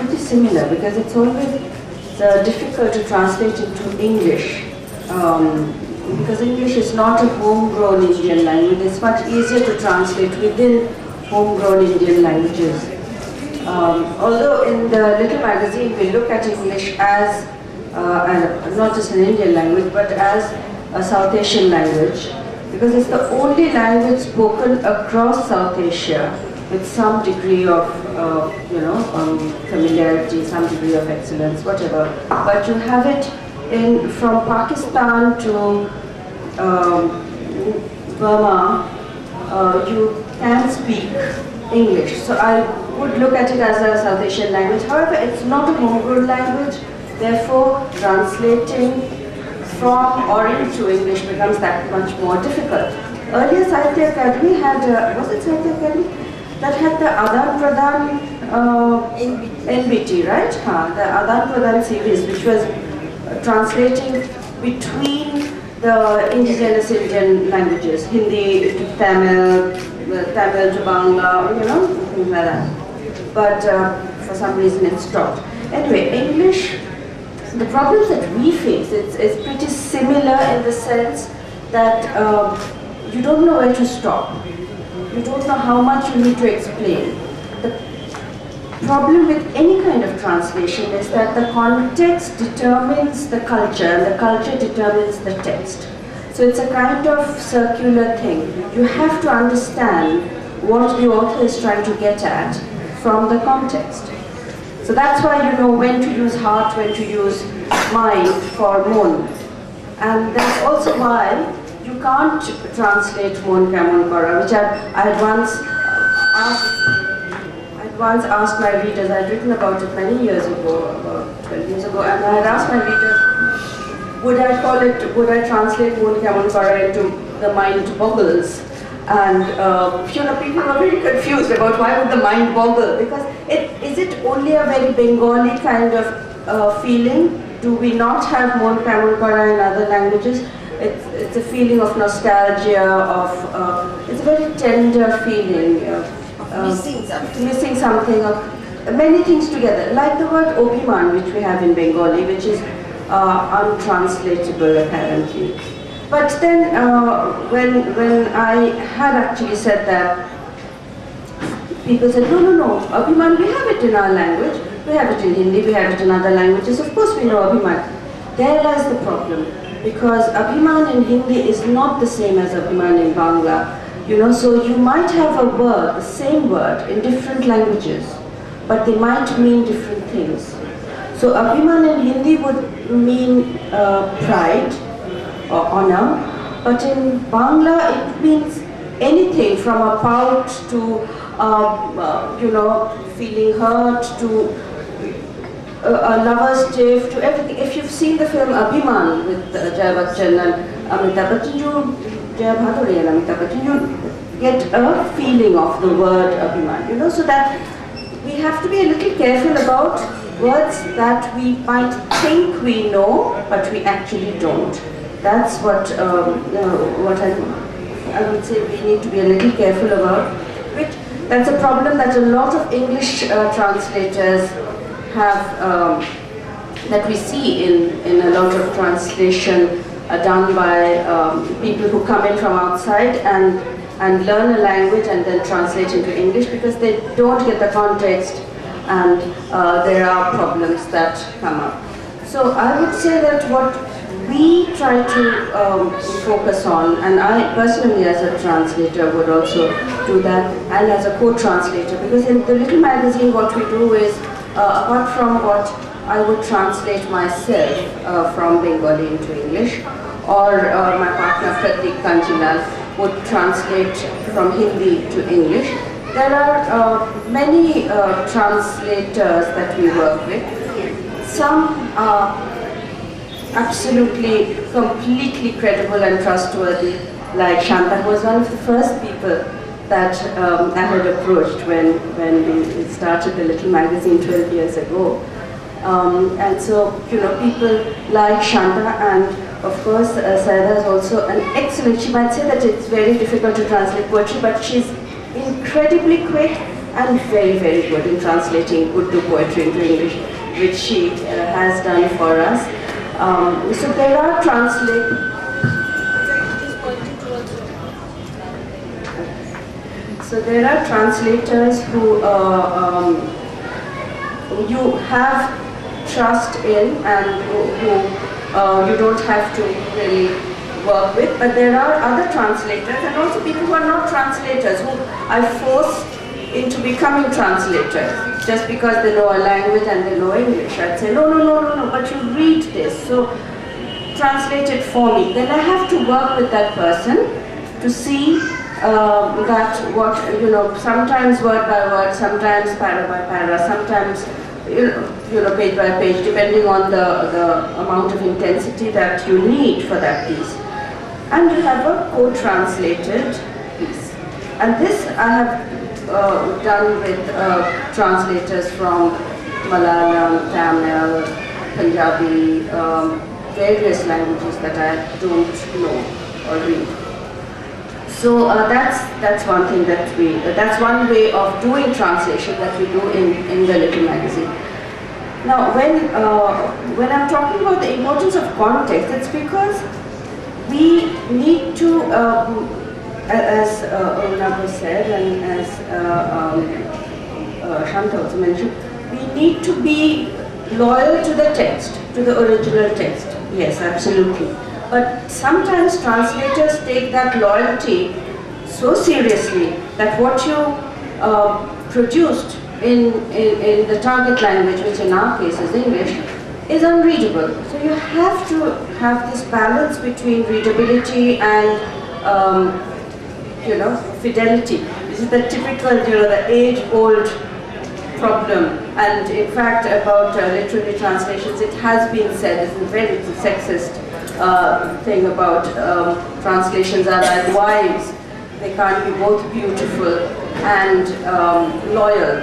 pretty similar because it's always difficult to translate into English. Because English is not a homegrown Indian language, it's much easier to translate within homegrown Indian languages. Although in the little magazine we look at English as, not just an Indian language, but as a South Asian language, because it's the only language spoken across South Asia with some degree of, familiarity, some degree of excellence, whatever. But you have it from Pakistan to Burma, you can speak English. So I would look at it as a South Asian language. However, it's not a homegrown language, therefore translating from or into English becomes that much more difficult. Earlier Sahitya Academy had, was it Sahitya Academy? That had the Adan Pradan NBT, right? The Adan Pradan series, which was translating between the indigenous Indian languages, Hindi to Tamil, Tamil to Bangla, things like that. But for some reason it stopped. Anyway, English, the problems that we face, it's pretty similar in the sense that you don't know where to stop. You don't know how much you need to explain. The problem with any kind of translation is that the context determines the culture and the culture determines the text. So it's a kind of circular thing. You have to understand what the author is trying to get at from the context. So that's why you know when to use heart, when to use mind for mon. And that's also why you can't translate mon kamon kara, which I had once asked my readers. I had written about it many years ago, about 12 years ago, and I had asked my readers, would I translate mon kamon kara into the mind boggles? And people were very confused about why would the mind boggle, because is it only a very Bengali kind of feeling? Do we not have mon kamon kara in other languages? It's a feeling of nostalgia, it's a very tender feeling. Missing something, many things together. Like the word Obiman, which we have in Bengali, which is untranslatable apparently. But then when I had actually said that, people said, no, Abhiman, we have it in our language. We have it in Hindi, we have it in other languages. Of course we know Abhiman. There lies the problem. Because Abhiman in Hindi is not the same as Abhiman in Bangla. So you might have a word, the same word, in different languages, but they might mean different things. So Abhiman in Hindi would mean pride or honor, but in Bangla it means anything from a pout to, feeling hurt to a lover's tiff to everything. If you've seen the film Abhiman with Jaya Bachchan and Amitabh Bachchan, Jaya Bhaduri and Amitabh Bachchan, you get a feeling of the word Abhiman, so that we have to be a little careful about words that we might think we know, but we actually don't. That's what I would say we need to be a little careful about. That's a problem that a lot of English translators have, that we see in a lot of translation done by people who come in from outside and learn a language and then translate into English, because they don't get the context and there are problems that come up. So I would say that what we try to focus on, and I personally as a translator would also do that, and as a co-translator, because in the little magazine what we do is, apart from what I would translate myself from Bengali into English, or my partner Pratik Kanjilal would translate from Hindi to English, there are many translators that we work with. Some are absolutely, completely credible and trustworthy, like Shanta, who was one of the first people that I had approached when we started the little magazine 12 years ago. And so, people like Shanta, and of course Saida is also an excellent, she might say that it's very difficult to translate poetry, but she's incredibly quick and very, very good in translating Urdu poetry into English, which she has done for us. So there are translators who you have trust in and who you don't have to really work with, but there are other translators and also people who are not translators who I force into becoming translators just because they know a language and they know English. I'd say, no, but you read this, so translate it for me. Then I have to work with that person to see that what, sometimes word by word, sometimes para by para, sometimes page by page, depending on the amount of intensity that you need for that piece. And you have a co-translated piece. And this I have done with translators from Malayalam, Tamil, Punjabi, various languages that I don't know or read. So that's one thing that's one way of doing translation that we do in the Little Magazine. Now when I'm talking about the importance of context, it's because we need to, as Onabo said and as Shanta also mentioned, we need to be loyal to the text, to the original text. Yes, absolutely. But sometimes translators take that loyalty so seriously that what you produced in the target language, which in our case is English, is unreadable. So you have to have this balance between readability and fidelity. This is the typical, the age-old problem. And in fact, about literary translations, it has been said, it's a very sexist thing about translations are like wives. They can't be both beautiful and loyal.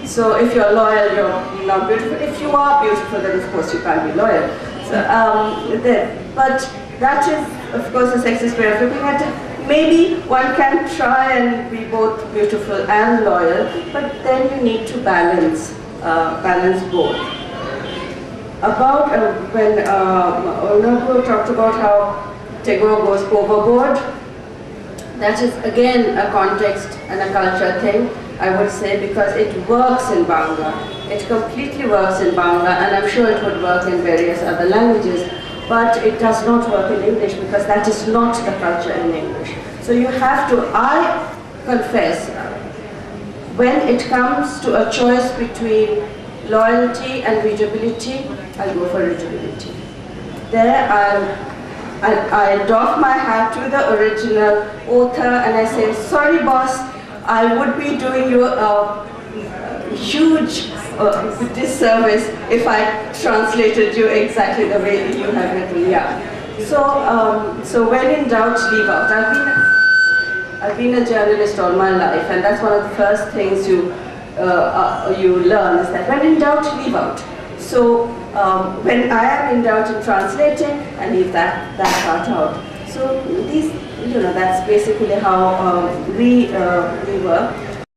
So if you're loyal, you're not beautiful. If you are beautiful, then of course you can't be loyal. So, but that is, of course, a sexist way of looking at it. Maybe one can try and be both beautiful and loyal, but then you need to balance both. About when Onabo talked about how Tagore goes overboard, that is again a context and a culture thing, I would say, because it works in Bangla. It completely works in Bangla, and I'm sure it would work in various other languages, but it does not work in English because that is not the culture in English. So you have to, I confess, when it comes to a choice between loyalty and readability, I'll go for readability. There I doff my hat to the original author and I say, sorry boss, I would be doing you a huge disservice if I translated you exactly the way you have written. Yeah. So when in doubt, leave out. I've been a journalist all my life, and that's one of the first things you learn is that when in doubt, leave out. So when I am in doubt in translating, I leave that part out. So these, that's basically how we work.